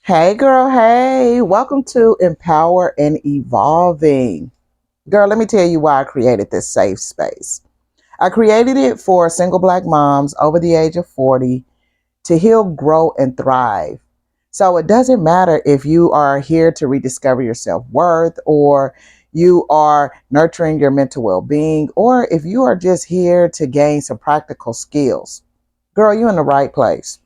Hey girl, hey, welcome to Empower and Evolving. Girl, let me tell you why I created this safe space. I created it for single black moms over the age of 40 to heal, grow, and thrive. So it doesn't matter if you are here to rediscover your self worth, or you are nurturing your mental well being, or if you are just here to gain some practical skills. Girl, you're in the right place.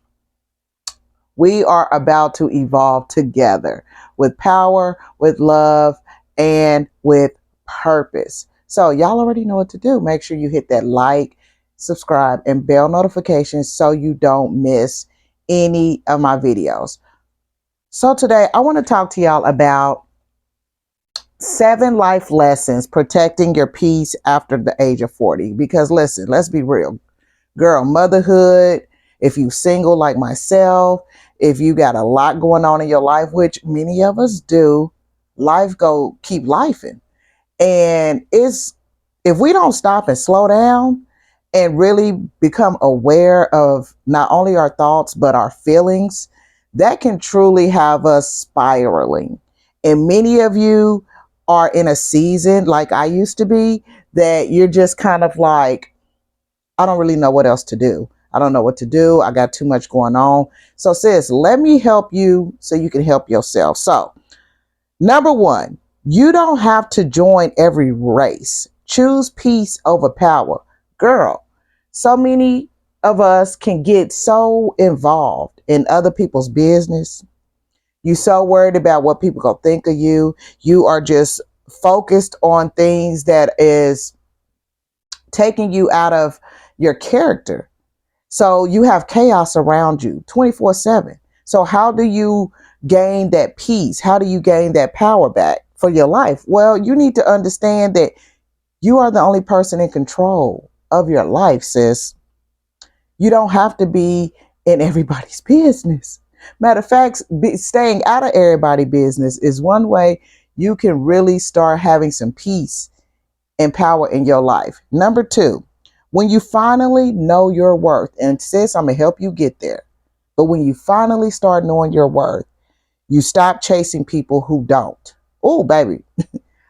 We are about to evolve together with power, with love, and with purpose. So, y'all already know what to do. Make sure you hit that like, subscribe, and bell notifications so you don't miss any of my videos. So, today I want to talk to y'all about 7 life lessons protecting your peace after the age of 40. Because, listen, let's be real. Girl, motherhood, if you single like myself, if you got a lot going on in your life, which many of us do, life go keep lifing. And it's if we don't stop and slow down and really become aware of not only our thoughts but our feelings, that can truly have us spiraling. And many of you are in a season like I used to be, that you're just kind of like, I don't really know what else to do. I don't know what to do. I got too much going on. So, sis, let me help you so you can help yourself. So, number one, you don't have to join every race. Choose peace over power. Girl, so many of us can get so involved in other people's business. You so worried about what people gonna think of you. You are just focused on things that is taking you out of your character. So you have chaos around you 24/7. So how do you gain that peace? How do you gain that power back for your life? Well, you need to understand that you are the only person in control of your life, sis. You don't have to be in everybody's business. Matter of fact, staying out of everybody's business is one way you can really start having some peace and power in your life. Number two, when you finally know your worth, and sis, I'm going to help you get there. But when you finally start knowing your worth, you stop chasing people who don't. Oh, baby,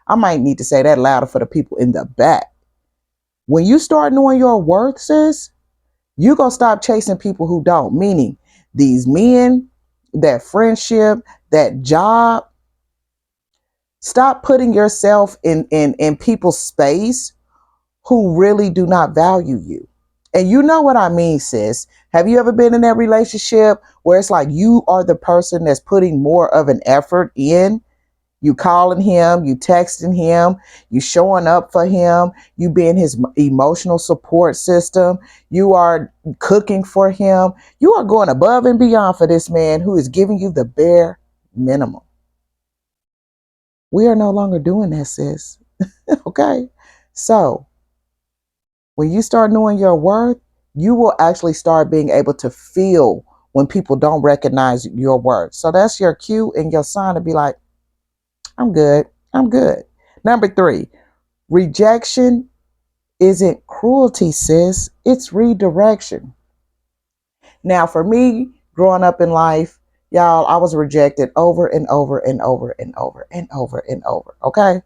I might need to say that louder for the people in the back. When you start knowing your worth, sis, you're going to stop chasing people who don't. Meaning these men, that friendship, that job. Stop putting yourself in people's space who really do not value you. And you know what I mean, sis. Have you ever been in that relationship where it's like you are the person that's putting more of an effort in? You calling him, you texting him, you showing up for him, you being his emotional support system, you are cooking for him, you are going above and beyond for this man who is giving you the bare minimum. We are no longer doing that, sis. Okay? So, when you start knowing your worth, you will actually start being able to feel when people don't recognize your worth. So that's your cue and your sign to be like, I'm good. I'm good. Number three, rejection isn't cruelty, sis. It's redirection. Now, for me, growing up in life, y'all, I was rejected over and over and over and over and over and over. Okay.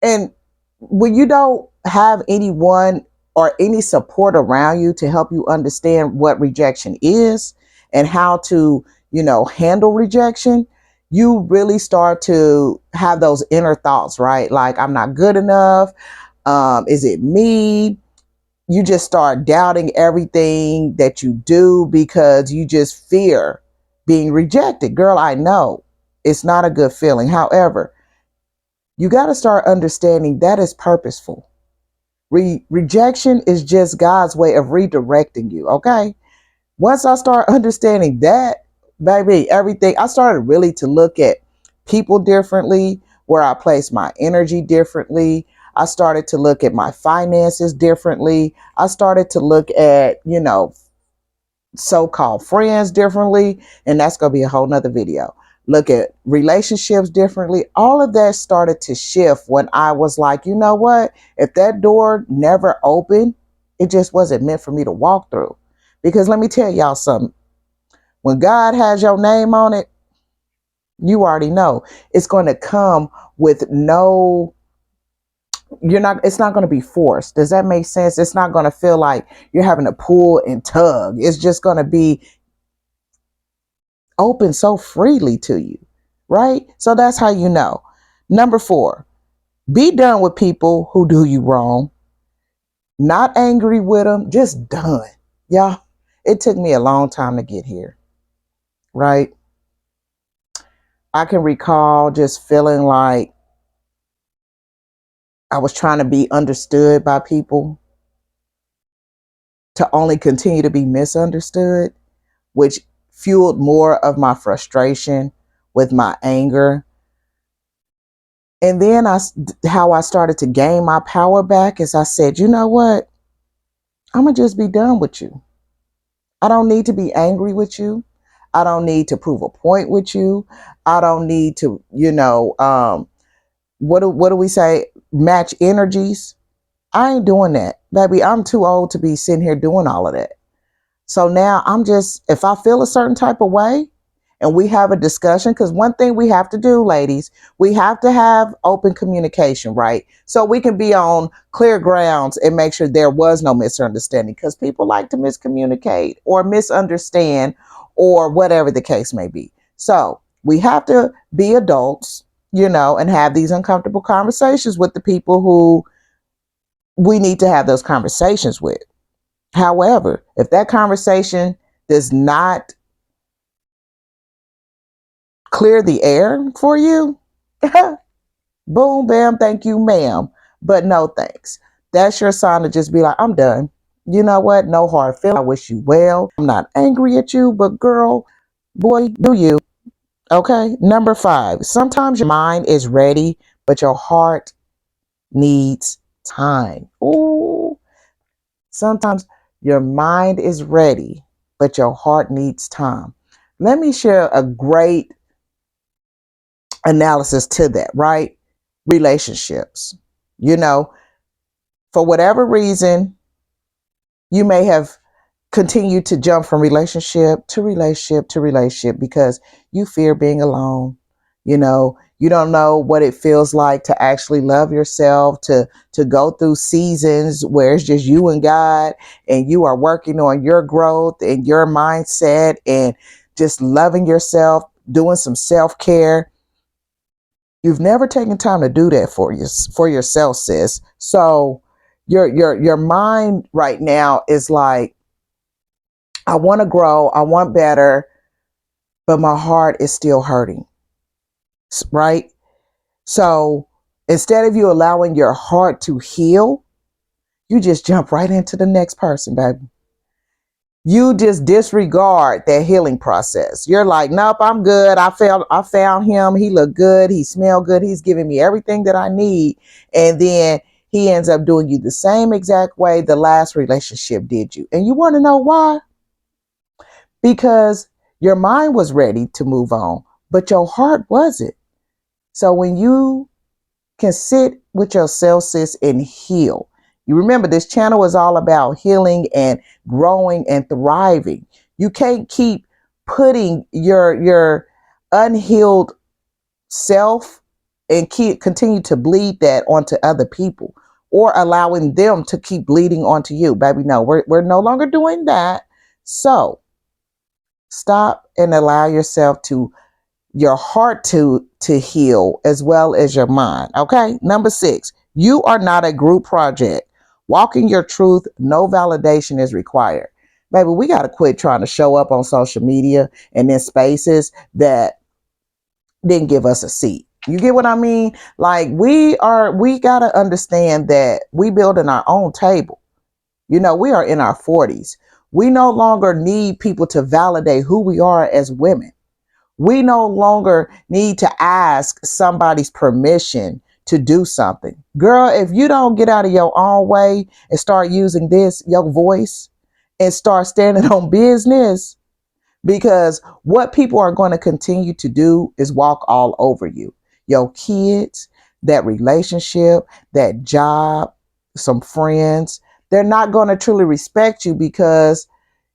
And when you don't have anyone or any support around you to help you understand what rejection is and how to, handle rejection, you really start to have those inner thoughts, right? Like, I'm not good enough. Is it me? You just start doubting everything that you do because you just fear being rejected. Girl, I know it's not a good feeling. However, you got to start understanding that is purposeful. Rejection is just God's way of redirecting you, okay? Once I start understanding that, baby, everything, I started really to look at people differently, where I place my energy differently. I started to look at my finances differently. I started to look at, so-called friends differently, and that's going to be a whole nother video. Look at relationships differently. All of that started to shift when I was like, you know what? If that door never opened, it just wasn't meant for me to walk through. Because let me tell y'all something. When God has your name on it, you already know it's going to come with no, you're not, it's not going to be forced. Does that make sense? It's not going to feel like you're having to pull and tug. It's just going to be open so freely to you, right? So that's how you know. Number 4, be done with people who do you wrong. Not angry with them, just done. Y'all, it took me a long time to get here, right? I can recall just feeling like I was trying to be understood by people to only continue to be misunderstood, which fueled more of my frustration with my anger. And then how I started to gain my power back is I said, you know what? I'm going to just be done with you. I don't need to be angry with you. I don't need to prove a point with you. I don't need to, what do we say? Match energies. I ain't doing that, baby. I'm too old to be sitting here doing all of that. So now I'm just, if I feel a certain type of way and we have a discussion, because one thing we have to do, ladies, we have to have open communication, right? So we can be on clear grounds and make sure there was no misunderstanding, because people like to miscommunicate or misunderstand or whatever the case may be. So we have to be adults, and have these uncomfortable conversations with the people who we need to have those conversations with. However, if that conversation does not clear the air for you, boom, bam, thank you, ma'am. But no thanks. That's your sign to just be like, I'm done. You know what? No hard feelings. I wish you well. I'm not angry at you, but girl, boy, do you. Okay. Number 5, sometimes your mind is ready, but your heart needs time. Ooh. Sometimes your mind is ready, but your heart needs time. Let me share a great analysis to that, right? Relationships. For whatever reason, you may have continued to jump from relationship to relationship to relationship because you fear being alone. You don't know what it feels like to actually love yourself, to go through seasons where it's just you and God, and you are working on your growth and your mindset and just loving yourself, doing some self-care. You've never taken time to do that for yourself, sis. So your mind right now is like, I want to grow, I want better, but my heart is still hurting, right? So instead of you allowing your heart to heal, you just jump right into the next person, baby. You just disregard that healing process. You're like, nope, I'm good. I found him. He looked good. He smelled good. He's giving me everything that I need. And then he ends up doing you the same exact way the last relationship did you. And you want to know why? Because your mind was ready to move on, but your heart wasn't. So when you can sit with yourself, sis, and heal. You remember this channel is all about healing and growing and thriving. You can't keep putting your unhealed self and continue to bleed that onto other people, or allowing them to keep bleeding onto you. Baby, no, we're no longer doing that. So stop and allow yourself to, your heart to heal as well as your mind. Okay. Number 6, you are not a group project. Walking your truth, no validation is required. Baby, we got to quit trying to show up on social media and in spaces that didn't give us a seat. You get what I mean? Like we got to understand that we building our own table. We are in our 40s. We no longer need people to validate who we are as women. We no longer need to ask somebody's permission to do something. Girl, if you don't get out of your own way and start using your voice, and start standing on business, because what people are going to continue to do is walk all over you. Your kids, that relationship, that job, some friends, they're not going to truly respect you because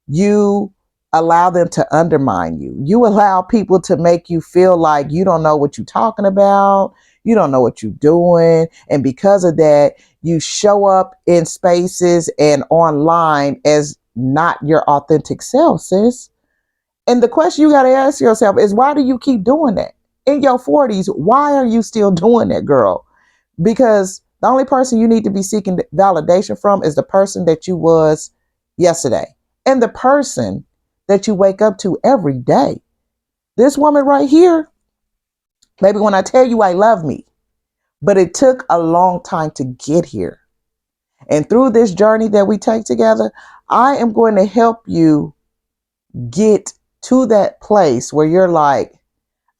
you allow them to undermine you. You allow people to make you feel like you don't know what you're talking about. You don't know what you're doing. And because of that, you show up in spaces and online as not your authentic self, sis. And the question you got to ask yourself is, why do you keep doing that? In your 40s, why are you still doing that, girl? Because the only person you need to be seeking validation from is the person that you was yesterday and the person that you wake up to every day. This woman right here, maybe when I tell you I love me, but it took a long time to get here. And through this journey that we take together, I am going to help you get to that place where you're like,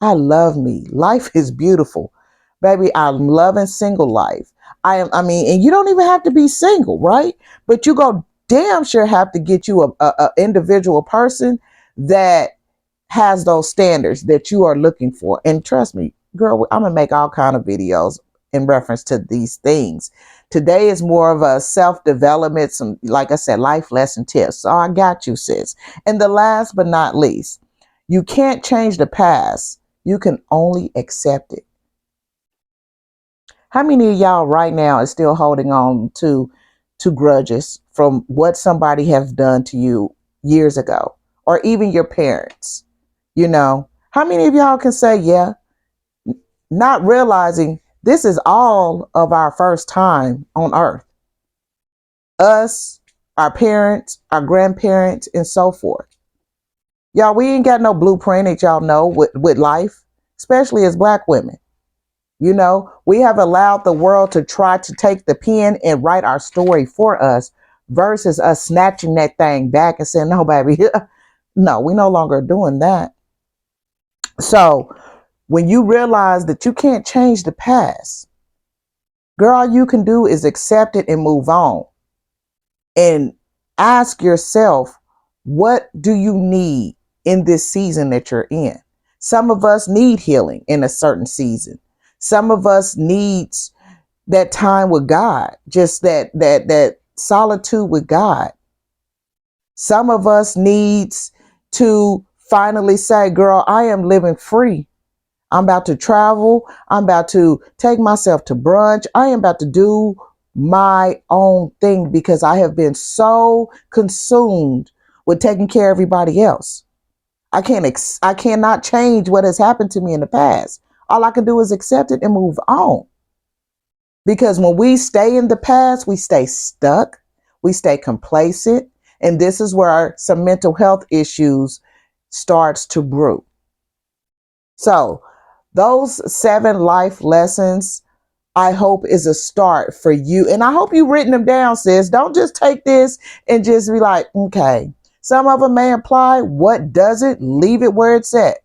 I love me. Life is beautiful. Baby, I'm loving single life. I mean, and you don't even have to be single, right? But you go damn sure have to get you a individual person that has those standards that you are looking for. And trust me, girl, I'm gonna make all kind of videos in reference to these things. Today is more of a self-development, some, like I said, life lesson tips. So I got you, sis. And the last but not least, you can't change the past. You can only accept it. How many of y'all right now is still holding on to grudges from what somebody has done to you years ago, or even your parents? You know, how many of y'all can say, yeah, not realizing this is all of our first time on earth? Us, our parents, our grandparents, and so forth. Y'all, we ain't got no blueprint that y'all know with life, especially as Black women. You know, we have allowed the world to try to take the pen and write our story for us versus us snatching that thing back and saying, no, baby, no, we no longer doing that. So when you realize that you can't change the past, girl, all you can do is accept it and move on. And ask yourself, what do you need in this season that you're in? Some of us need healing in a certain season. Some of us needs that time with God, just that solitude with God. Some of us needs to finally say, girl, I am living free. I'm about to travel. I'm about to take myself to brunch. I am about to do my own thing because I have been so consumed with taking care of everybody else. I cannot change what has happened to me in the past. All I can do is accept it and move on. Because when we stay in the past, we stay stuck, we stay complacent, and this is where some mental health issues starts to brew. So those 7 life lessons, I hope, is a start for you. And I hope you've written them down, sis. Don't just take this and just be like, okay. Some of them may apply. What doesn't? Leave it where it's at.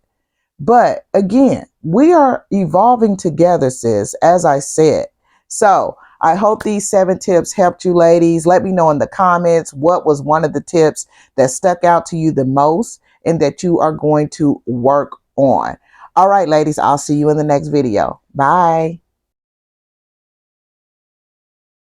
But again, we are evolving together, sis, as I said. So I hope these 7 tips helped you, ladies. Let me know in the comments what was one of the tips that stuck out to you the most and that you are going to work on. All right, ladies, I'll see you in the next video. Bye.